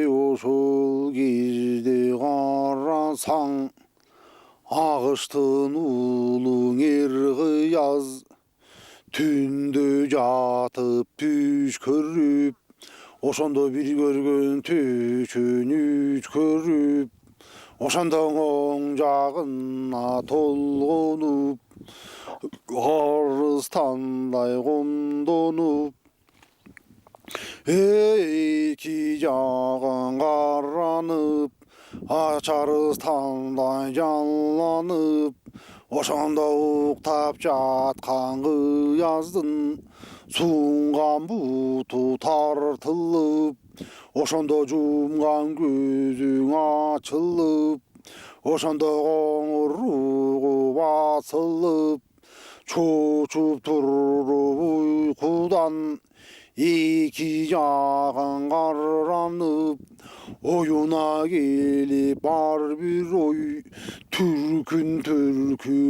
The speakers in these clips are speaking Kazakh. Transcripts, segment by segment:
Oşul gizdi qarasan Ağıştın ulun yaz Tündü jatıp düş körüp Oşonda bir görgün tüşün üç körüp Oşondan oң жағына толғонуп Арыстандай қомдонуп Эки жағың қаранып Ачарыстандай жалланып Ошонда уктап жатқан қияздың Суңған буту тартылып Ошондо жумган көзүң ачылып Ошондо коңур угу басылып Чочуп туруп уйкудан эки жагың каранып Оюна келип бар бир ой Түркүн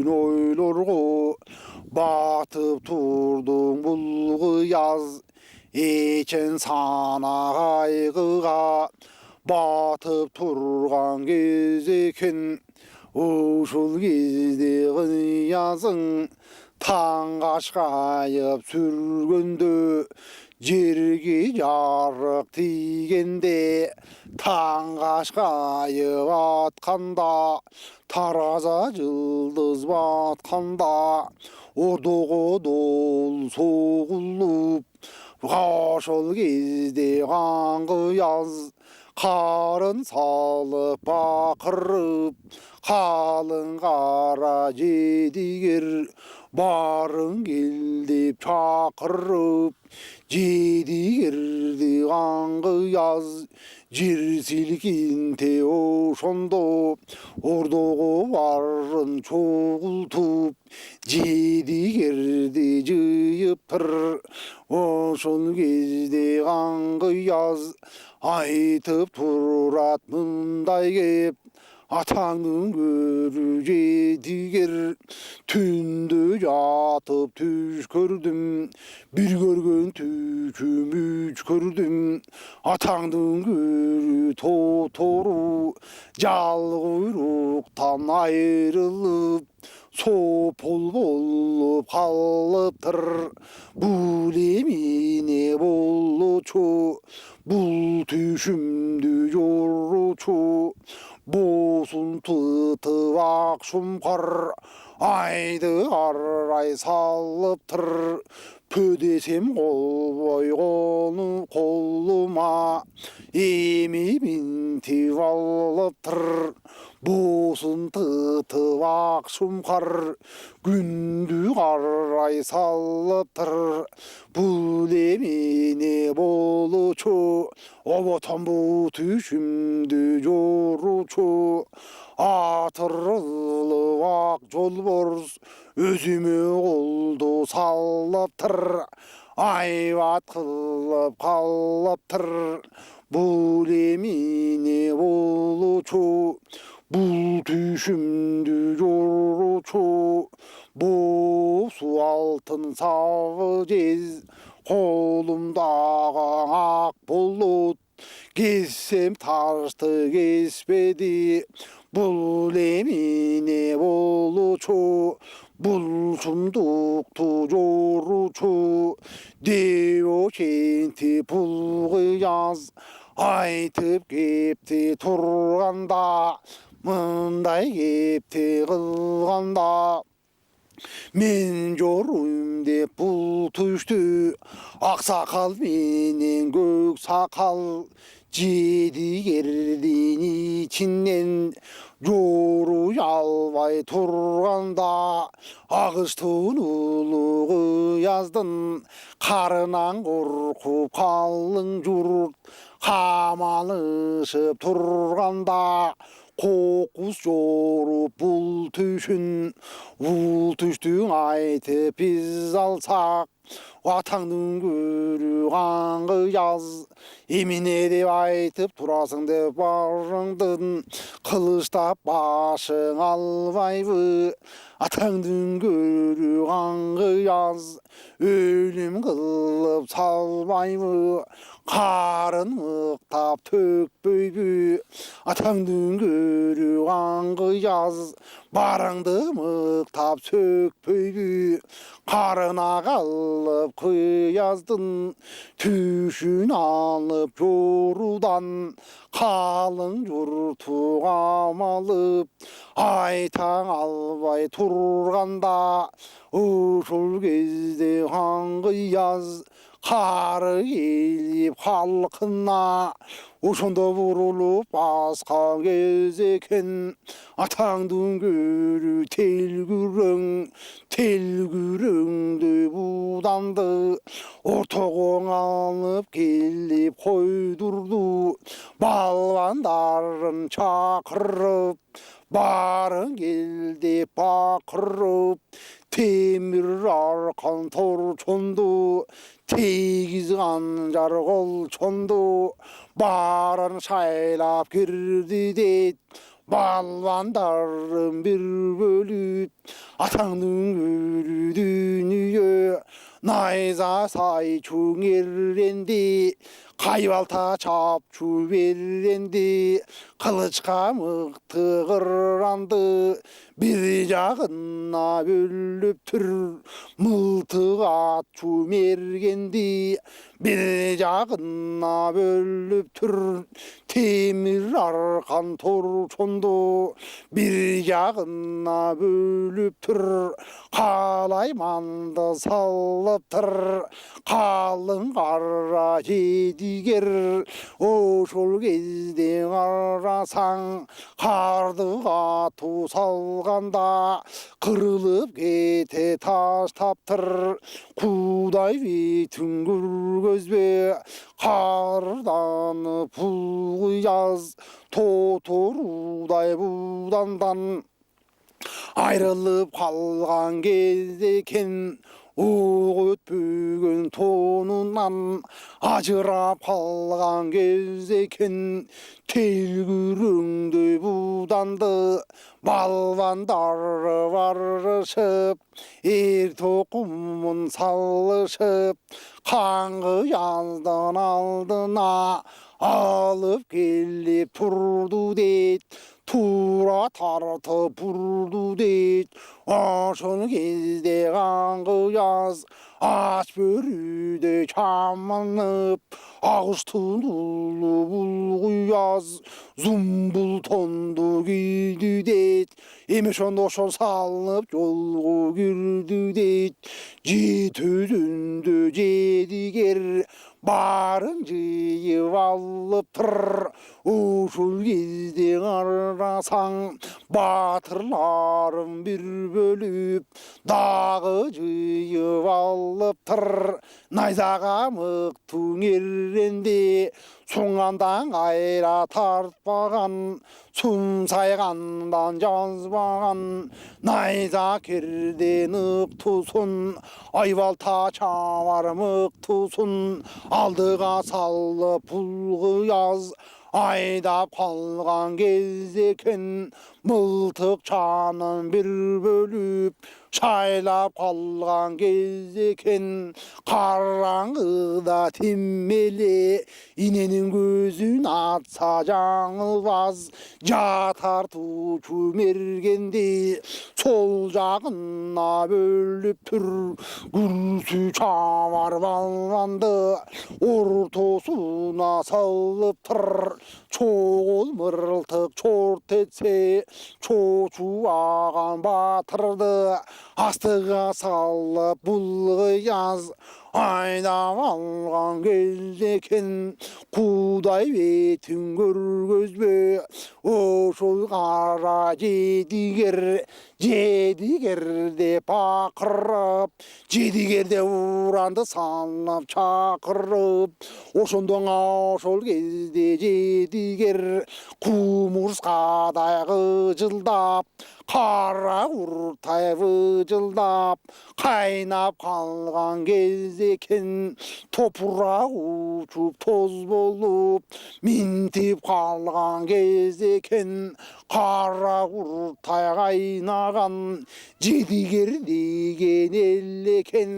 ойлорго батып турдуң бул кыяз Эчен сана кайгыга батып турган кез экен Ушул кезде кыязың таң кашкайып сүргөндө жерге жарык тийгенде таң кашкайып атканда тараза жылдыз батканда ордого дол согулуп ошол кезде каңкыяз карын салып бакырып калың кара жедигер барың кел деп чакырып жедигерди каңкыяз жер силкинте ошондо ордого барын чогултуп жедигерди жыйыптыр ошол кезде каңкыяз айтып турат мындай кеп атаңдын көрү жедигер түндө жатып түш көрдүм бир көргөн түшүм үч көрдүм атаңдын көрү тотору жал куйруктан айрылып сопол болуп калыптыр бул эмне болчу бул түшүмдү жоручу Bosun tutup akşum kar Aydı array sallıptır Pödesem kol boy koluma Emi binti vallıptır Bosun tutup akşum kar Gündü array sallıptır Bul emine boluçu Obotan bu düşümdü yoruçu Atırılıp ak jol boruz Özümü oldu sallaptır Ayvat kılıp kallaptır Bul emine boluçu Bul düşümdü yoruçu Bu su altın savı cez Kolumdağı ak bulut Kessem taştı kesmedi Bul emine boluçu Bul sunduktu joruçu Devo kenti bul kıyaz Aytıp kepti turganda Mınday kepti kılganda Men joruyum dep bul tuştu Aksakal menen gök sakal Jedigerдин içinden Joru albay turganda Agıştın ulu kıyazdın Karınan korkup kalın jurt Kamalışıp turganda Kokus jorup bul tüşün Ul tüştüň aytyp biz alsak Atаңдын көрү каңкыяз еміне деп айтып тұрасың деп барыңдың қылыштап башың албайбы атаңдың көрі қаңғияз өлім қылып салбайбы қарын мықтап төкпейбі атаңдың көрі қаңғияз барыңды мықтап сөкпейбі қарына қалып қияздың түшін алып жорудан қалың жұрты қамалып айтаң албай тұрғанда ушул кезде қаңғияз қары келіп халқына ошондо бурулуп басқан кез екен атаңдың көрі телгүрөңдө буданды ортогоң алып келип койдурду балбандарын чакырып барың кел деп бакырып темир аркан торчонду тегиз канжар колчонду барын шайлап кирди дейт балбандарын бир бөлүп атаңдын көрү дүнүйө найза сайчу эренди кайбалта чапчу беренди кылычка мыкты кыранды бир жагына бөлүп түр мылтык атчу мергенди бир жагына бөлүп түр темир аркан торчонду бир жагына бөлүп түр калайманды салыптыр қалың қара жедигер ошол кезде қарасаң қарды қату салғанда қырылып кете таштаптыр кудай бетің көргөзбе қарданып пулғияз тоторудай будандан айрылып қалған кезде екен оқ өтпеген тонынан ажырап қалған кезде екен телгүрөңдөй буданды балбандары барышып ер тоқымын салышып қаңғыяздың алдына алып келіп тұрды дейт тура тартып бұрды дейт ошол кезде қаңғыяз аш бөрүдө чаманып агыстын улуу булгуяз зумбул тонду кийди дейт эми ошондо ошол салынып жолго кирди дейт жетүүдүндө жедигер барын жыйып алыптыр ушул кезде карасаң батырларым бир бөлүп дагы жыйып алыптыр найзага мыктың эренди суңандан кайра тартпаган сумсайгандан жазбаган найза керден ыктусун айбалта чабар мыктусун алдыга салып булгуяз айдап қалған кезде екен мылтық чанын бир бөлүп шайлап қалған кезде екен қараңғыда тиммеле иненің көзін атса жаңылбас жатар тучу мергенде сол жағына бөліп түр күрсі чабар балбанды ортосуна салып тұр чоғыл мырылтық чорт етсе чочуаған батырды астыға салып булгуяз айдап алған кезде екен кудай бетің көргөзбө ошол кара жедигер деп бакырып жедигерде уранды салып чакырып ошондо ошол кезде жедигер кумурскадай кыжылдап қара құртай выжылдап қайнап қалған кезде екен топырақ ұшып тоз болып ментеп қалған кезде екен қара құртай қайнаған жетігер деген ел екен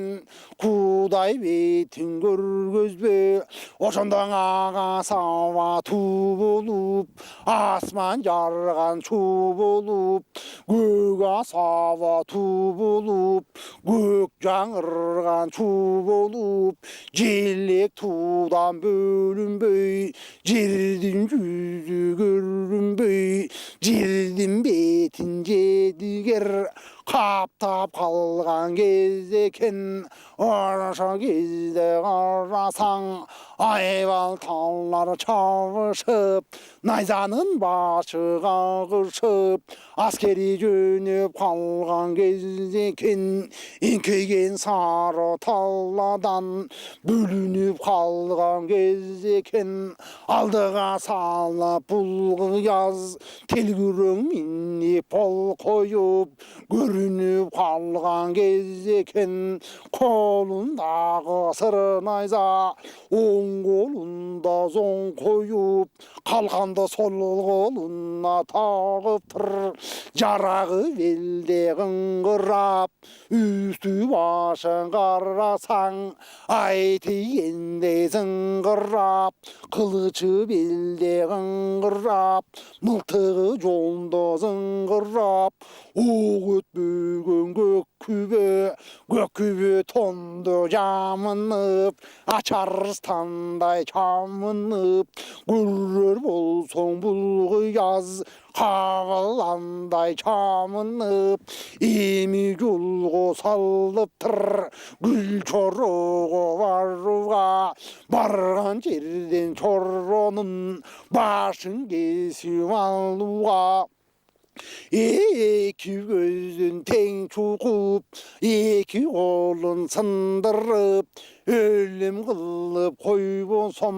құдай бетін көргізбе ошондо аға сава ту болып асман жарған шу болып көк асава ту болып көк жаңырған шу болып желек тудан бөлінбей жердің жүзі көрінбей жердің бетін жетігер қаптап қалған кезде екен ошо кезде қарасаң айбал таулар чабышып найзаның башы қағышып әскери жөнеп қалған кезде екен еңкейген сары талладан бөлініп қалған кезде екен алдыға салып бұлғияз телгүрең минеп пол қойып көрініп қалған кезде екен қолындағы сыр найза оң қолында зоң қойып қалқанды сол қолына тағып тұр жарағы белде қыңғырап үсті башын қарасаң ай тигендей зыңғырап қылычы белде қыңғырап мылтығы жолда зыңғырап оқ өтпеген көк күбе тонды жамынып ачарстандай чамынып көрер болсоң бұлғияз қағыландай чамынып эми жолго салып тұр гүл чорого баруга барган жерден чоронун башын кесип алууга эки көзүн тең чукуп эки колун сындырып өлім қылып қойбосам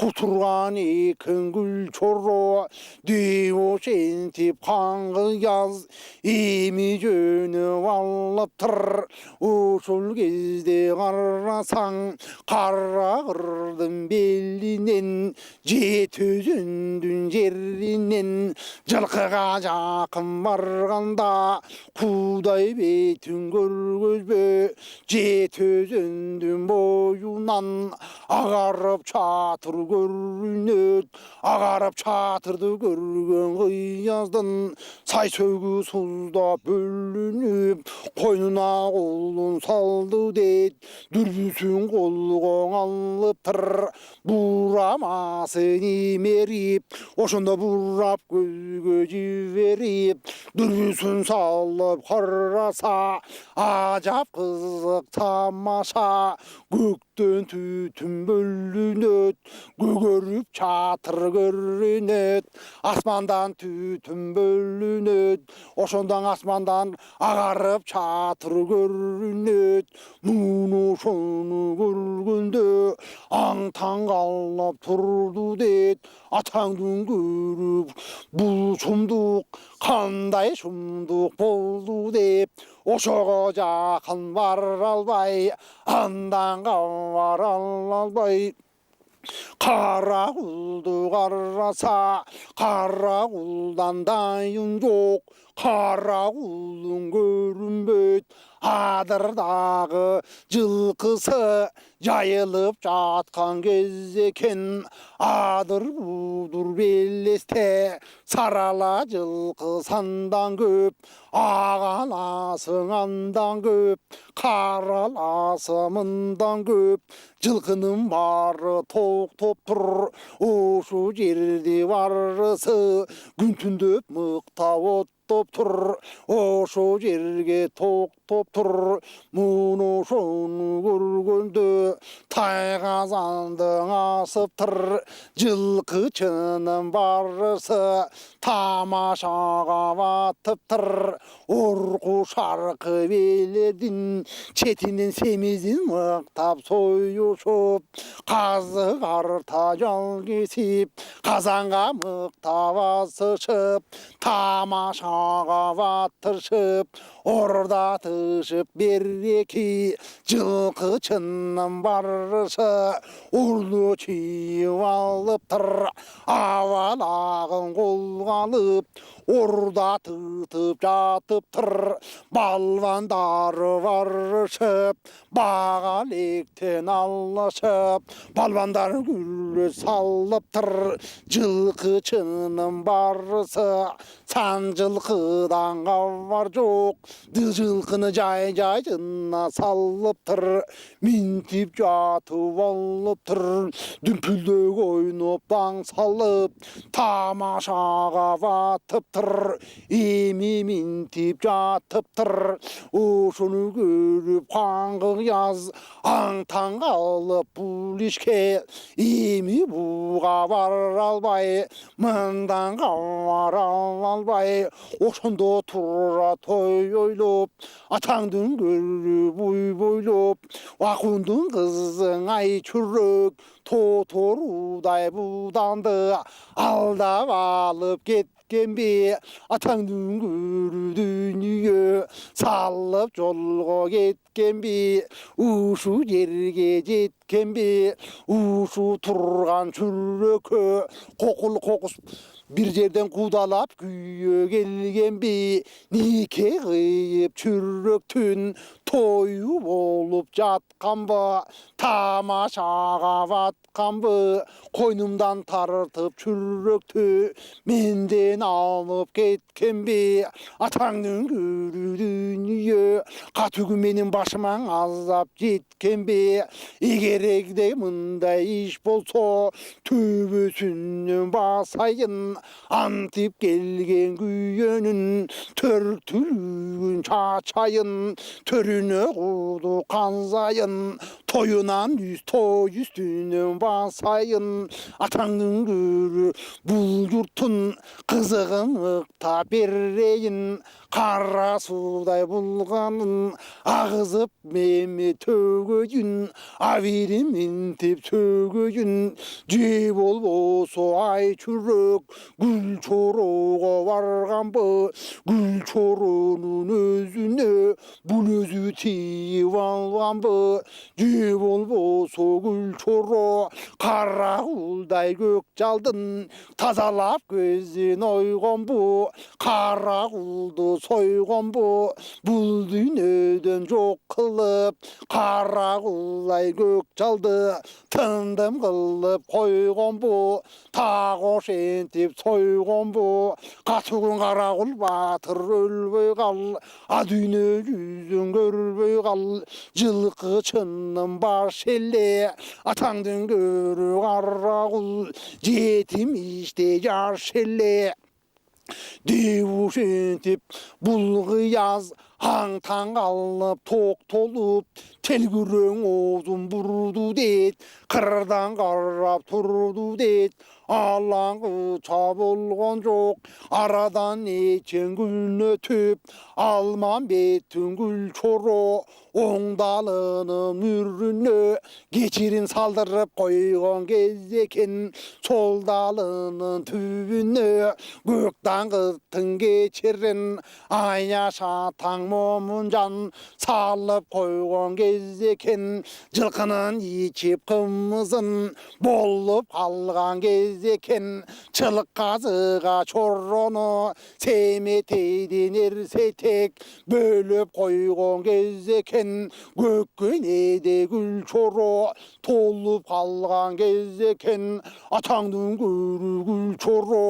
құтырған екен гүл чоро деуш ентіп қаңғияз эми жөніп алып тұр ошол кезде қарасаң қара қырдың белінен жеті өзендің жерінен жылқыға жақын барғанда құдай бетін көргізбе жеті өзендің boyundan ağarıp çatır görünöt ağarıp çatırdı görgön kıyazdın say sögü suzda bölünüp koynuna kolun saldı deyt dürbüsün kolgon alıptır buramasın imerip oşunda burap gözgö jiberip dürbüsün salıp karasa acap kızık tamaşa көктен түтін бөлінет көгеріп чатыр көрінет асмандан түтін бөлінет ошондан асмандан ағарып чатыр көрінет муну ошону көргөндө аң таң калып турду дейт атаңдын көрүп бул шумдук кандай шумдук болду деп ошого жакын бара албай андан бара албай кара кулду караса кара кулдан дайын жок кара кулдун көрүнбөйт адырдагы жылкысы жайылып жаткан кез экен адыр будур белесте сарала жылкы сандан көп агаласың андан көп караласы мындан көп жылкынын баары токтоп тур ошол жерде барысы күн түндөп мыктап оттоп тур ошол жерге токтоп тур муну ошону көргөндө тайгазандың асыптыр жылкы чынын барысы тамашаға батыптыр орку шаркы белердин четинен семизин мыктап союшуп қазы қарта жалгесіп қазанға мықтап асышып тамашаға батыршып орда тышып береки жылқы чынның барышы ұрлы түйіп алып тұр авалағын қолға алып орда тұтып жатып тұр балвандары барышып бағалектен алышып балвандар гүлі салып тұр жылқы чынның барысы сан жылқыдан хабар жоқ жылқыны жай жайына салып тұр минтіп жатып алып тұр дүмпілдек ойнап таң салып тамашаға батып тұр еме минтіп жатып тұр ошыны көріп қаңғы яз аң-таң қалып бұл ішке еме буға бара албай мындан қамара албай ошондо тура той ойлоп атаңдын көрүп ой бойлоп акундун кызың ай чүрөк тоторудай буданды алдап алып кеткенби атаңдын көрү дүнүйө салып жолго кеткенби ушу жерге жеткенби ушу турган чүрөккө кокул кокус bir жерден кудалап күйө келгенби нике кыйып чүрөктүн тою болуп жатканбы тамашаға батканбы койнумдан тартып чүрөктү менден алып кеткенби атаңдын көрү дүнүйө катүгү менин башыма азап жеткенби эгерегде мындай иш болсо төбөсүнөн басайын антип келген күйөнүн төртүлүгүн чачайын төрүнө куду канзайын тоюнан той үстүнөн басайын атаңдын көрү бул журттун кызыгын ыктап берейин кара суудай булганын агызып меми төгөйүн абирим минтип сөгөйүн же болбосо ай чүрөк гүл чороого барганбы гүл чоронун өзүнө бул өзү тийип алганбы же болбосо гүл чоро карагулдай көк жалдын тазалап көзүн ойгонбу карагулду сойгонбу бул дүйнөдөн жок кылып карагулдай көк жалды тындым кылып койгонбу так ошентип сойгонбу катуугун карагул баатыр өлбөй кал а дүйнө жүзүн көрбөй кал жылкы чыннын баш эле атаңдын көрү карагул жетим иште жаш эле деп ушентип бул кыяз аң-таң калып токтолуп телгүрөң оозун бурду дейт кырдан карап турду дейт алаңгыча болгон жок арадан нечен күн өтүп алман беттин гүл чоро оңдалынын мүрүнө кечирин салдырып койгон кез экен солдалынын түбүнө көк даңгыттын кечирин айнаша таң момун жан салып койгон кез экен жылкынын ичип кымызын болуп калган кез экен чылык казыга чорону семетейдин эрсетек бөлөп койгон кез экен көккөнеде гүл чоро толуп калган кез экен атаңдын көрү гүл чоро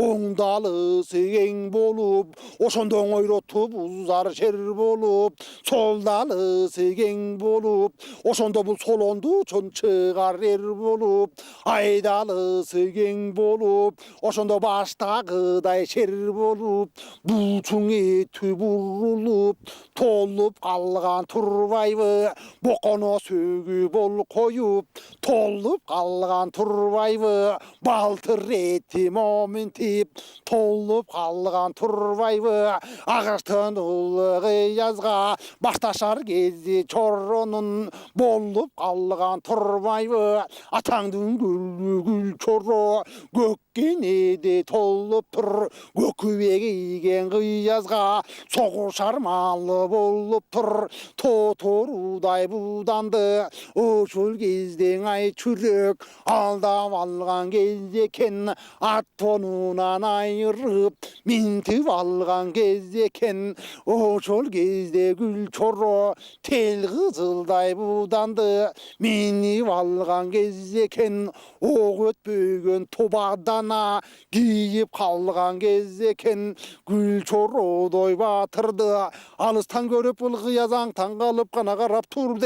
оңдалысы кең болуп ошондо оңойтуп узар жер болуп солдалысы кең болуп ошондо бул солонду чон чыгар эр болуп айдалысы кең болып ошондо баштагыдай шер болуп бучуң түп урулуп толуп калган турбайбы боконо сөгү бол коюп толуп калган турбайбы балтыр эти моминтип толуп калган турбайбы агачтын улыгы язга башташар кезде чоронун болуп калган турбайбы атаңдын гүлү гүл чоро көккенеде толуп тур көкүбе кийген кыязга согушар малы болуп тур тоторудай буданды ушул кезден ай чүрөк алдап алган кез экен ат тонунан айырып минтип алган кез экен ошол кезде гүл чоро тел кызылдай буданды минип алган кез экен ок өтпөгөн тобадана кийип калган кез экен гүл чородой батырды алыстан көрүп бул кыяз аңтаң калып гана карап турду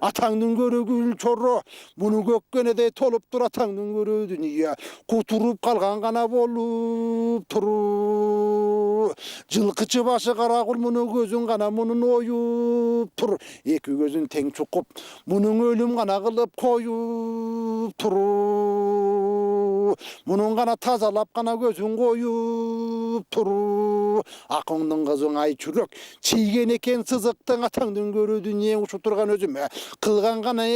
атаңдын көрү гүл чоро муну көккенедей толуп тур атаңдын көрү дүнүйө кутуруп калган гана болуп тур жылкычы башы кара кул мунун көзүн гана мунун оюп тур эки көзүн тең чукуп мунун өлүм гана кылып коюп тур мунун гана тазалап гана көзүн коюп тур акыңдын кызың ай чүрөк чийген экен сызыктың атаңдын көрү дүнүйең учуп турган өзүмө кылган гана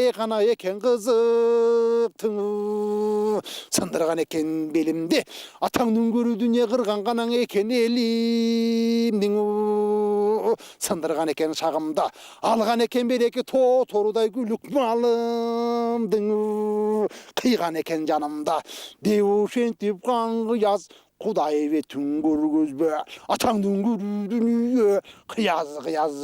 экен кызыктың сындырган экен белимди атаңдын көрү дүнүйө кырган гана экен элимдин сындырган экен шагымда алган экен береке тоторудай күлүк малымдың кыйган экен жанымда деп ушентип каңгыяз Құдай бетін көргөзбө атаңдын көрүү дүнүйө кыяз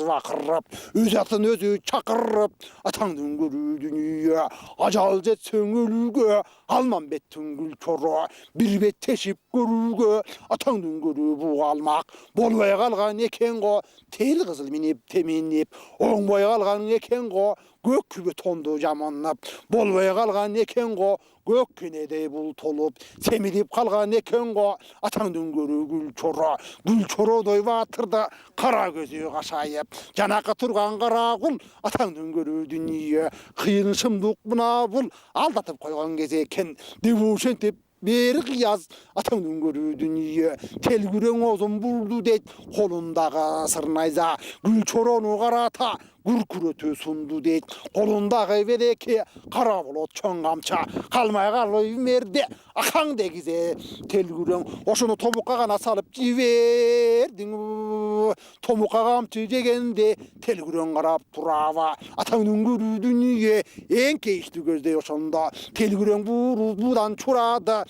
бакырып өз атын өзү чакырып атаңдын көрүү дүнүйө ажал жетсең өлүүгө алман беттин гүл чоро бир бет тешип көрүүгө атаңдын көрүү бугалмак болбой калган экен го тел кызыл минип теминип оңбой калган экен го көк күбө тонду жаманап болбой калган экен го көк кенедей бул толуп семирип калган экен го атаңдын көрүү гүл чородой батырды кара көзү кашайып жанакы турган кара кул атаңдын көрүү дүнүйө кыйын шымдык мына бул алдатып койгон кез экен деп ушентип бери кыяз атаңдын көрүү дүнүйө телгүрең оозун бурду дейт колундагы сырнайза гүл чорону карата күркүрөтү сунду дейт колундагы береке кара болот чоң камча калмай калып мерде акаң дегизе телгүрең ошону томукка гана салып жибердиң томукка камчы жегенде телгүрең карап тураба атаңдын көрүү дүнүйө эң кейиштүү көздөй ошондо телгүрең будан чурады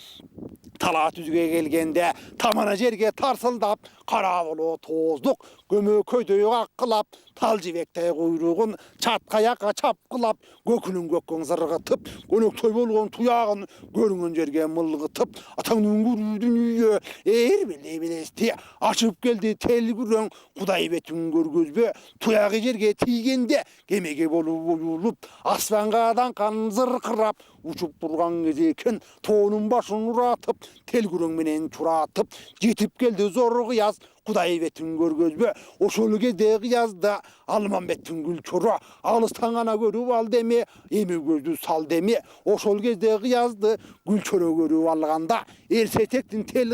тала түзгө келгенде тамана жерге тарсылдап кара болот тооздук көмөкөйдөй каккылап тал жибектей куйругун чаткаяка чапкылап көкүнүн көккөң зыргытып көнөктөй болгон туягын көрүнгөн жерге мылгытып атаңдын көрүү дүнүйө эрбелей белести ачып келди телгүрең Кудай бетин көргөзбө туягы жерге тийгенде кемеге болуп оюлуп аспанга даңкан зыркырап учуп турган кез экен тоонун башын уратып телгүрең менен чуратып жетип келди зор кыяз Кудай бетин көргөзбө ошол кезде кыязда Алмамбеттин гүл чоро алыстан гана көрүп ал деме эми көздү сал деме ошол кезде кыязды гүл чоро көрүп алганда эрсетектин тел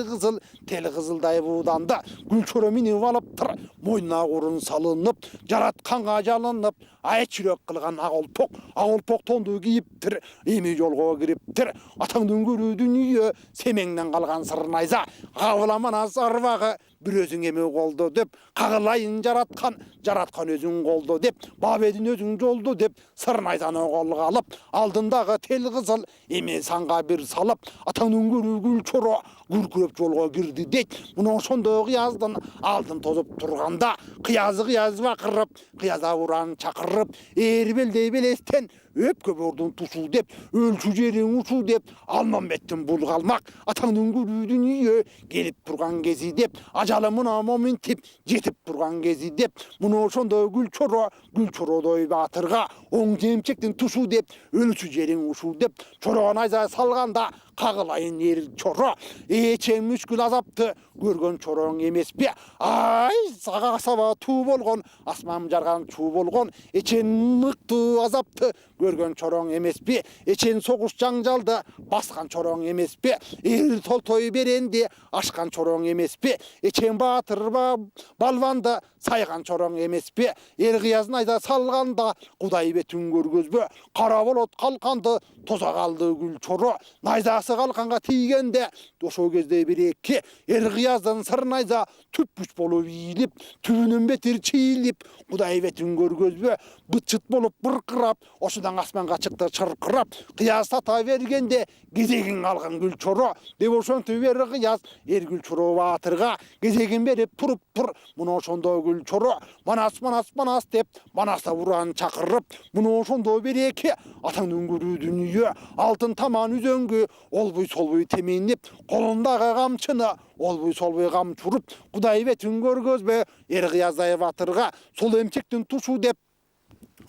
кызылдай бууданды гүл чоро минип алыптыр мойнуна курун салынып жаратканга жалынып ай чүрөк кылган ак олпок тонду кийиптир эми жолго кириптир атаңдын көрүү дүнүйө семеңден калган сырнайза кабыламана сарбагы бир өзүң эме колдо деп кагылайын жараткан өзүң колдо деп бабедин өзүң жолдо деп сырнайзаны колго алып алдындагы тел кызыл эми санга бир салып атаңдын көрүү гүл чоро күркүрөп жолго кирди дейт мына ошондо кыяздын алдын тосуп турганда кыяз бакырып кыяза уран чакырып эрбелдей белестен өпкө бордун тушу деп өлчү жериң учу деп Алмамбеттин бул калмак атаңдын көрүү дүнүйө келип турган кези деп ажалы мына моминтип жетип турган кези деп мына ошондо gül çorodoy batırga oң жемчектин тушу деп өлчү жериң ушу деп чорогон айза салганда кагылайын эр чоро эчең мүшкүл азапты көргөн чороң эмеспи ай сага саба туу болгон асман жарган чуу болгон эчен мыкты азапты көргөн чороң эмеспи эчен согуш жаңжалды баскан чороң эмеспи эл толтой беренди ашкан чороң эмеспи эчен баатыр балбанды сайган чороң эмеспи эр кыязын айда салганда кудай бетин көргөзбө кара болот калканды тоза калды гүл чоро найзасы калканга тийгенде ошол кезде бир эки эр кыяздын сырын айда түп бүч болуп ийилип түбүнөн бетир чийилип кудай бетин көргөзбө быт-чыт болуп быркырап ошондон асманга чыкты чыркырап кыяз сата бергенде кезегин алган гүл чоро деп ошентип эр кыяз эр гүл чоро баатырга кезегин берип туруптур муну ошондо гүл чоро манас деп манаста буран чакырып муну ошондо бир эки атаңдын көрүү дүнүйө алтын таман үзөңгү олбуй солбуй теминип колундагы камчыны олбуй солбуй камчуруп кудай бетин көргөзбө эр кыяздай батырга сол эмчектин тушу деп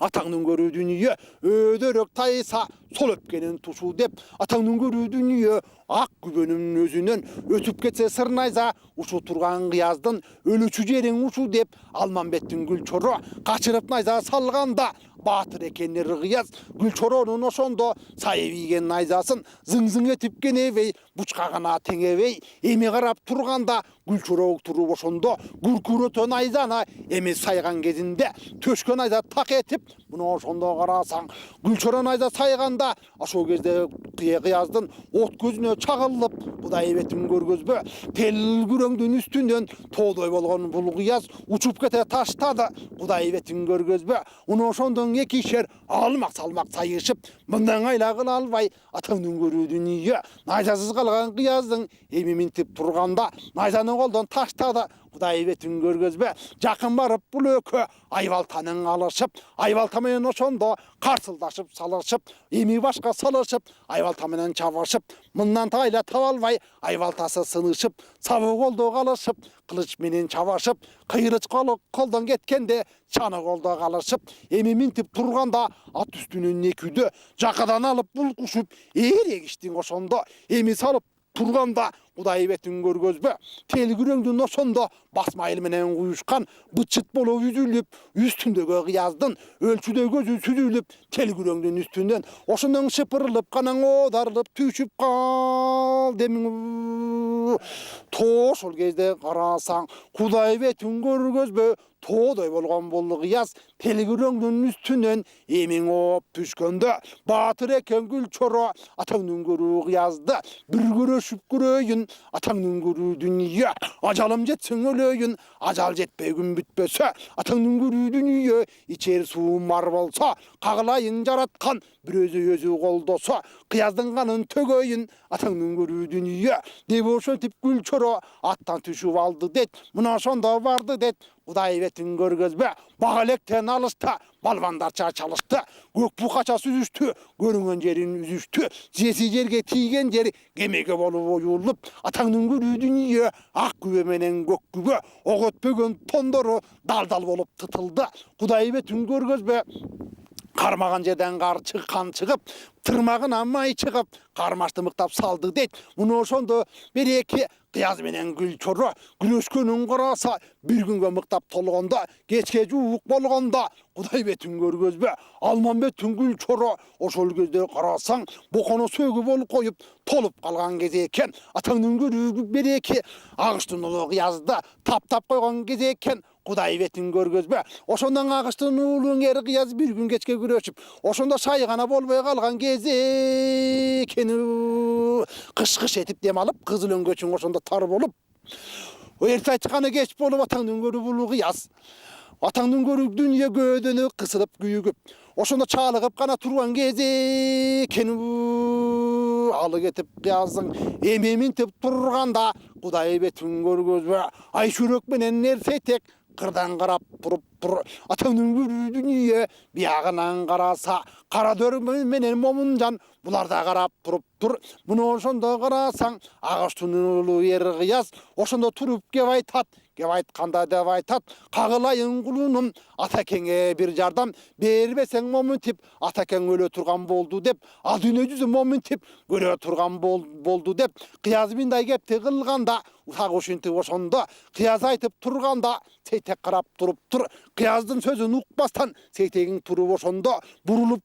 атаңдын көрүү дүнүйө өйдөрөк тайса сол өпкенин тушу деп атаңдын көрүү дүнүйө ак күбөнүн өзүнөн өтүп кетсе сырнайза ушу турган кыяздын өлүчү жериң ушу деп алмамбеттин гүл чоро качырып найза салганда баатыр экен эр кыяз гүл чоронун ошондо сайып ийген найзасын зың этип кенебей бучка гана теңебей эми карап турганда гүл чоро туруп ошондо күркүрөтө найзаны эми сайган кезинде төшкө найза так этип муну ошондо карасаң гүл чоро найза сайганда ошол кезде кыяздын от көзүнө чагылып кудай бетин көргөзбө тел күрөңдүн үстүнөн тоодой болгон бул кыяз учуп кете таштады кудай бетин көргөзбө уну ошондон экишер алмак салмак сайышып мындан айла кыла албай атаңдын көрүү дүнүйө найзасыз калган кыяздын эми минтип турганда найзаны колдон таштады кудай бетин көргөзбө жакын барып бул экөө айбалтанын алышып айбалта менен ошондо карсылдашып салышып эми башка салышып айбалта менен чабышып мындан тайла таба албай айбалтасы сынышып сабы колдо калышып кылыч менен чабышып кыйрыч колдон кеткенде чаны колдо калышып эми минтип турганда ат үстүнөн экүүдө жакадан алып булкушуп эрегиштиң ошондо эми салып турганда кудай бетин көргөзбө тел күрөңдүн ошондо басмайыл менен куюшкан быт-чыт болуп үзүлүп үстүндөгү кыяздын өлчүдөй көзү сүзүлүп тел күрөңдүн үстүнөн ошондон шыпырылып канаң оодарылып түшүп калдым то ошол кезде карасаң кудай бетин көргөзбө тоодой болгон бул кыяз тел күрөңдүн үстүнөн эмиң ооп түшкөндө баатыр экен гүл чоро атаңдын көрүү кыязды бир көрүшүп көрөйүн атаңдын көрүү дүнүйө ажалым жетсең өлөйүн ажал жетпей күн бүтпөсө атаңдын көрүү дүнүйө ичер суум бар болсо кагылайын жараткан бир өзү колдосо кыяздын канын төгөйүн атаңдын көрүү дүнүйө деп ошентип гүл чоро аттан түшүп алды дейт мына ошондо барды дейт кудай бетин көргөзбө бага электен алышта балбандарча чалышты көк букача сүзүштү көрүнгөн жерин үзүштү жеси жерге тийген жер кемеге болуп оюлуп атаңдын көрүү дүнүйө ак күбө менен көк күбө ок өтпөгөн тондору дал болуп тытылды кудай бетин көргөзбө кармаган жерден кар чыгып тырмагына май чыгып кармашты мыктап салды дейт муну ошондо бир эки кыяз менен гүл чоро күрөшкөнүн караса бир күнгө мыктап толгондо кечке жуук болгондо кудай бетин көргөзбө алмамбеттин гүл чоро ошол кезде карасаң бокону сөгүп болуп коюп толуп калган кезде экен атаңдын көрүү бир эки агыштын улуу кыязды таптап койгон кезде экен кудай бетин көргөзбө ошондон агыштын уулу эр кыяз бир күн кечке күрөшүп ошондо шайгана болбой калган кезде экен кыш этип дем алып кызыл өңгөчүң ошондо тар болуп эрте айтканы кеч болуп атаңдын көрүү бул кыяз атаңдын көрүү дүнүйө көөдөнү кысылып күйүгүп ошондо чалыгып гана турган кезде экен алы кетип кыяздын эми минтип турганда кудай бетин көргөзбө ай шүрөк менен нерсе этек кырдан карап туруп тур атаңның көрүү дүние биягынан караса кара дөр менен момунжан булар да карап туруптур. Муну ошондо карасаң агаш тунулуу ер кыяз ошондо туруп кеп айтат. Кеп айтканда деп айтат, кагылайын кулунум атакеңе бир жардам бербесең момунтип атакең өлө турган болду деп, ал дүйнө жүзү момунтип көрө турган болду деп кыяз мындай кепти кылганда утак ушинтип ошондо кыяз айтып турганда Сейтек карап туруптур. Кыяздын сөзүн укпастан Сейтегиң туруп ошондо бурулуп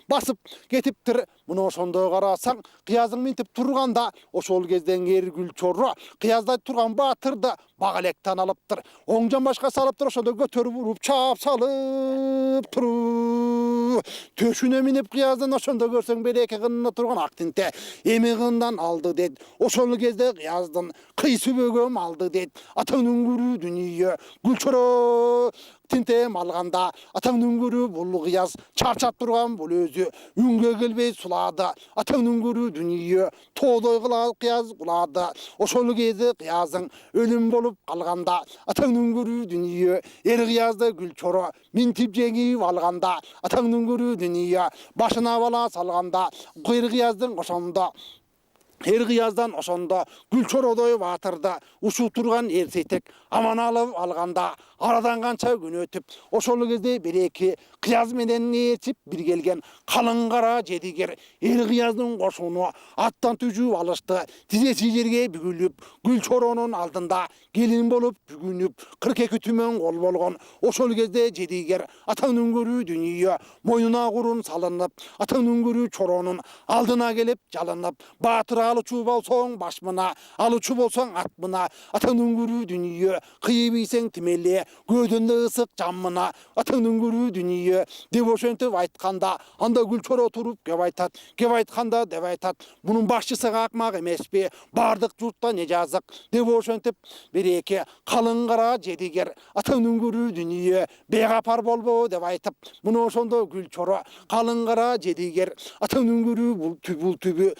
басып кетиптир. Муну ошондо карасаң кыяздын минтип турганда ошол кезден Эргүл Чоро кыяздай турган баатырды бак электен алыптыр. Оң жан башка салыптыр, ошондо көтөрүп уруп чаап салып туруп төшүнө минип кыяздын ошондо көрсөң береке кынына турган ак тинте эми кындан алды дейт. Ошол кезде кыяздын кыйсы бөгөм алды дейт. Атаңдын көрүү дүнүйө Гүлчоро тинтем алганда атаңдын көрүү бул кыяз чарчап турган бул өзү үнгө келбей сулады. Атаңдын көрүү дүнүйө тоодой кыяз кулады. Ошол кезде кыяздын өлүм болуп калганда атаңдын көрүү дүнүйө эр кыязды Гүлчоро минтип жеңип алганда атаңдын көрүү дүнүйө башына бала салганда эр кыяздын ошондо эр кыяздан ошондо Гүлчородой баатырды ушул турган эр Сейтек аман алып алганда арадан канча күн өтүп ошол кезде береки кыяз менен ээрчип бир келген калың кара жедигер эр кыяздын кошуну аттан түшүп алышты. Тизеси жерге бүгүлүп Гүлчоронун алдында келин болуп бүгүнүп 42 түмөн кол болгон. Ошол кезде жедигер атаңдын көрүү дүнүйө мойнуна курун салынып атаңдын көрүү Чоронун алдына келип жалынып баатыр алычу болсоң баш мына алычу болсоң ат мына атаңдын көрүү дүнүйө кыйып ийсең тимеле көөдөндө ысык жан мына атаңдын көрүү дүнүйө деп ошентип айтканда анда Гүлчоро туруп кеп айтканда деп айтат, мунун башчысы акмак эмеспи, бардык журтта не жазык деп ошентип береке калың кара жедигер атаңдын көрүү дүнүйө бегапар болбо деп айтып, муну ошондо Гүлчоро калың кара жедигер атаңдын көрүү бул түбү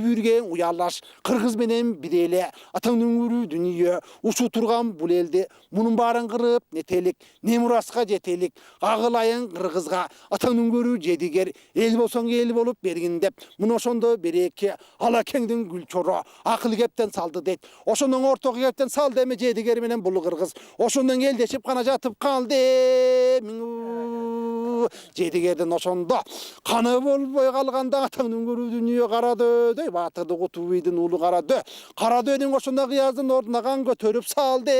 бүрген уялаш кыргыз менен бир эле атаңдын көрүү дүнүйө ушу турган бул элди мунун баарын кырып нетелик, не мураска жетелик, агылайын кыргызга атаңдын көрүү жедигер эл болсоң эл болуп бергин деп, муну ошондо береке алакеңдин Гүлчоро акыл кептен салды дейт. Ошондон ортого кептен салды эми жедигер менен бул кыргыз ошондон элдешип гана жатып калды. Жедигердин ошондо каны болбой калганда атаңдын көрүү дүнүйө Карадөдөй баатырды Кутубийдин уулу Карадө. Карадөдүн ошондо кыяздын ордуна кан көтөрүп салды.